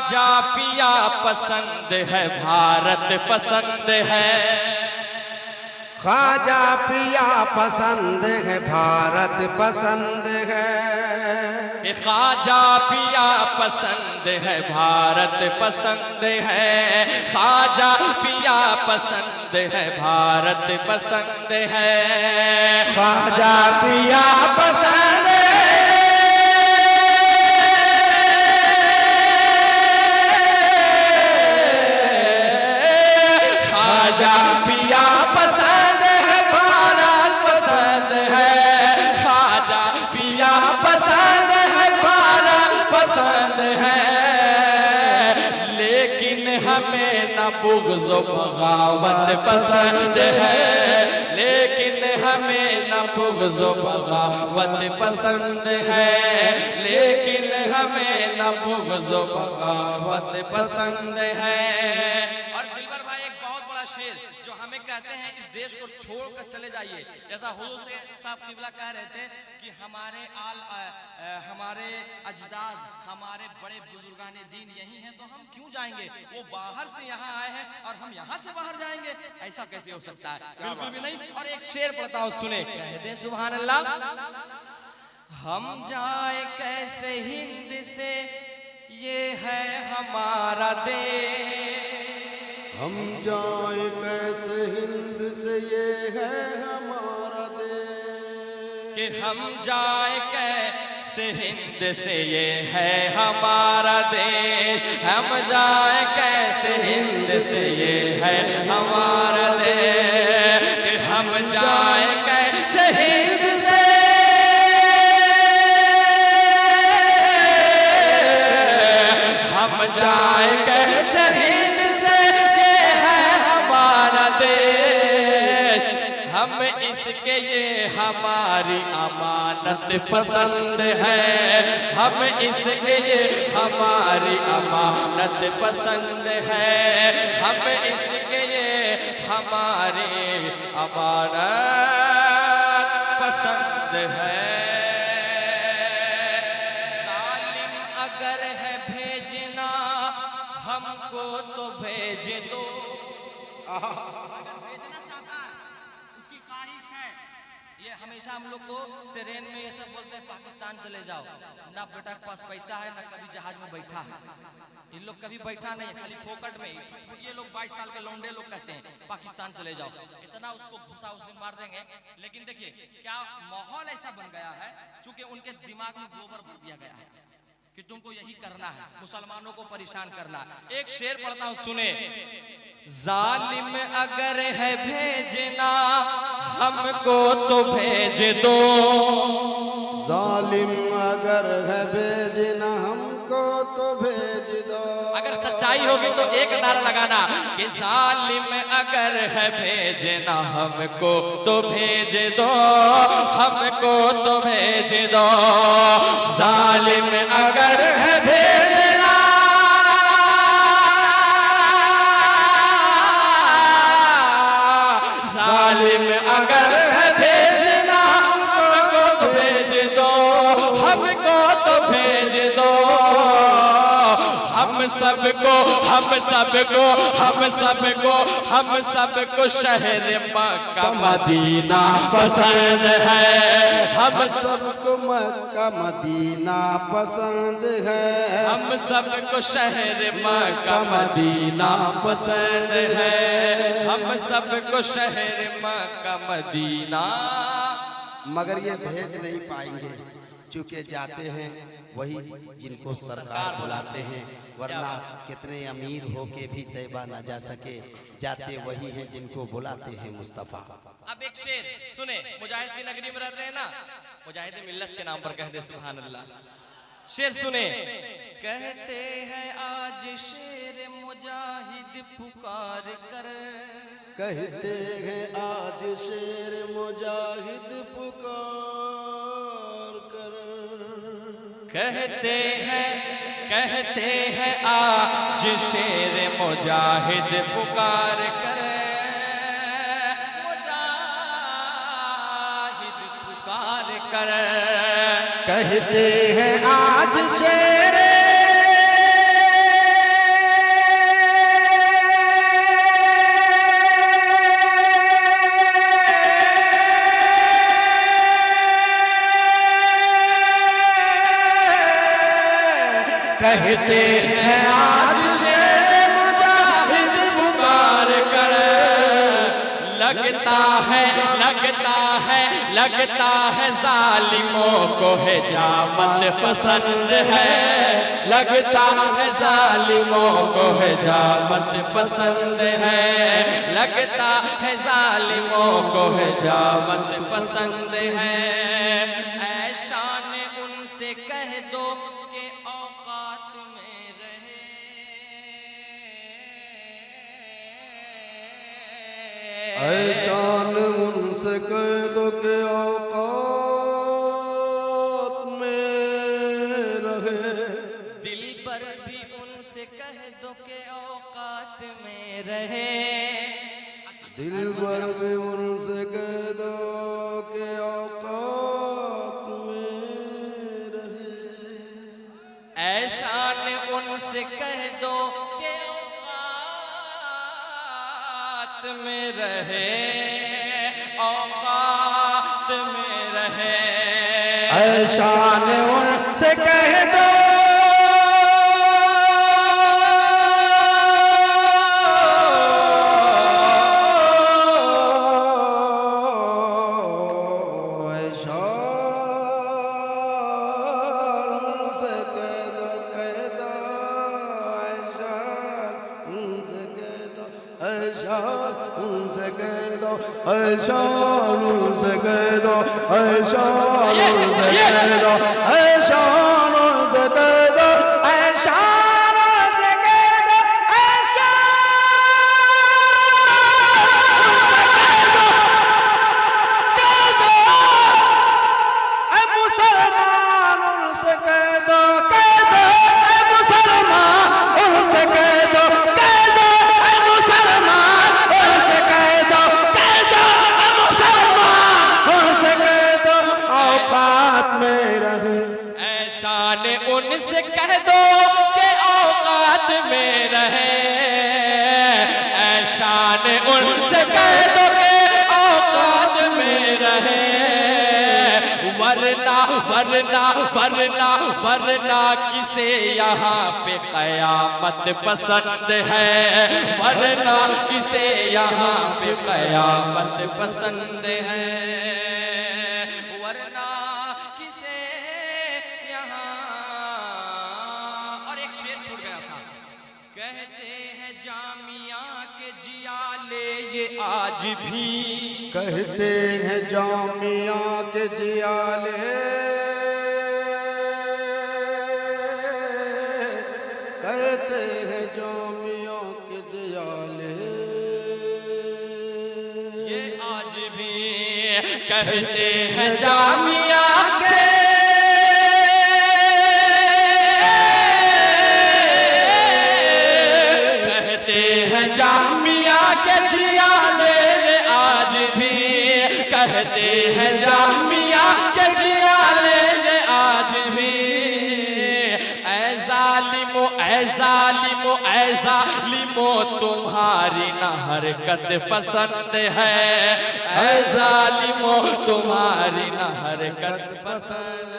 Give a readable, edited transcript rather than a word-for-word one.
खाजा पिया पसंद है, भारत पसंद है। ख्वाजा पिया पसंद है, भारत पसंद है। खाजा पिया पसंद है, भारत पसंद है। खाजा पिया पसंद है, भारत पसंद है। ख्वाजा पिया पसंद है, ख्वाजा पिया पसंद है, भारत पसंद है। खाजा पिया पसंद है, भारत पसंद है। लेकिन हमें न बुग़्ज़ व बगावत पसंद है। लेकिन हमें न बुग़्ज़ व बगावत पसंद है। लेकिन हमें न बुग़्ज़ व बगावत पसंद है। और दिलबर भाई एक बहुत बड़ा शेर जो हमें कहते हैं इस देश को छोड़कर चले जाइए। जैसा हुजूर साहब क़िबला कह रहे थे कि हमारे अजदाद, हमारे बड़े बुजुर्गान दीन यही हैं, तो हम क्यों जाएंगे? वो बाहर से यहाँ आए हैं और हम यहाँ से बाहर जाएंगे, ऐसा कैसे हो सकता है? बिल्कुल भी नहीं। और एक शेर पढ़ता हूँ, सुने। कहते हैं सुभान अल्लाह। हम जाए कैसे हिंद से, ये है हमारा देश। हम जाए कैसे हिंद से, ये है हमारा देश। कि हम जाए कैसे हिंद से, ये है हमारा देश। हम जाए कैसे हिंद से, ये है हमारा देश। कि हम जाए कैसे हिंद से, हम जाए कैसे हिंद से, ये है हमारा देश। हम इसके ये हमारी अमानत पसंद है। हम इसके ये हमारी अमानत पसंद है। हम इसके ये हमारी अमानत पसंद है। सालिम अगर है भेजना हमको तो भेज दो। अगर भेजना चाहता है, उसकी ख्वाहिश है, ये हमेशा हम लोग को ट्रेन में ये सब बोलते हैं पाकिस्तान चले जाओ। ना बेटा के पास पैसा है, ना कभी जहाज में बैठा है। इन लोग कभी बैठा नहीं, खाली फोकट में। ये लोग 22 साल के लौंडे लोग कहते हैं पाकिस्तान चले जाओ, इतना उसको घुसा उस दिन मार देंगे। लेकिन देखिए क्या माहौल ऐसा बन गया है, चूंकि उनके दिमाग में गोबर भर दिया गया है कि तुमको यही करना है, मुसलमानों को परेशान करना। एक शेर पढ़ता हूं, सुने। जालिम अगर है भेजना हमको तो भेज दो। जालिम अगर है भेजना हमको तो भेज दो। अगर सच्चाई होगी तो एक नारा लगाना कि जालिम अगर है भेजना हमको तो भेज दो। हमको तो भेज दो। जालिम अगर है भेजना, जालिम अगर है भेजना हमको तो भेज दो। हमको तो भेज दो। हम सबको शहर मक्का मदीना पसंद है। हम सबको मक्का मदीना पसंद है। हम सबको शहर मक्का मदीना पसंद है। हम सबको शहर मक्का मदीना। मगर ये भेज नहीं पाएंगे, चूंकि जाते हैं वही जिनको सरकार बुलाते हैं। वरना कितने अमीर होके भी तैबा न जा सके, जाते वही हैं जिनको बुलाते हैं मुस्तफा। अब एक शेर सुने। मुजाहिद की नगरी में रहते हैं ना, मुजाहिद मिल्लत के नाम पर कहते सुभान अल्लाह। शेर सुने। कहते हैं आज शेर मुजाहिद पुकार कर। कहते हैं आज शेर मुजाहिद पुकार कर। कहते हैं आज शेर मुजाहिद पुकार कर। मुजाहिद पुकार कर। कहते हैं आज शेर कहते हैं आज शेर मुजाहिद पुकार कर। लगता है जालिमों को हिजामत पसंद है। लगता है जालिमों को हिजामत पसंद है। लगता है जालिमों को हिजामत पसंद है। ऐशा ने उनसे कह दो कि औकात में रहे। ऐशा ने उनसे कह दो कि औकात में रहे। दिल पर भी उनसे कह दो कि औकात में रहे। दिल पर भी उनसे कह दो कि औकात में रहे। ऐशा ने उनसे कह दो कि औकात में रहे। औकात में रहे। ऐशा ने उनसे कह दो ऐशा उनसे कह दो, ऐशा उनसे कह दो, ऐशा उनसे कह दो, ऐशा उनसे कह दो, ऐशा उनसे कह दो, ऐशा ऐ मुसलमान उनसे कह दो, ऐ मुसलमान उनसे कह दो, उनसे कह दो कि औकात में रहे। ऐशा ने उनसे कह दो कि औकात में रहे। वरना किसे यहाँ पे कयामत पसंद है। वरना किसे यहाँ पे कयामत पसंद है। वरना किसे शेर छूट गया था। कहते हैं जामिया के जियाले ये आज भी। कहते हैं जामिया के जियाले, कहते हैं जामिया के जियाले ये आज भी। कहते हैं जामिया के जामिया के जियाले आज भी। कहते हैं जामिया के जियाले आज भी। ऐ जालिमो तुम्हारी न हरकत पसंद है। ऐ जालिमो तुम्हारी न हरकत पसंद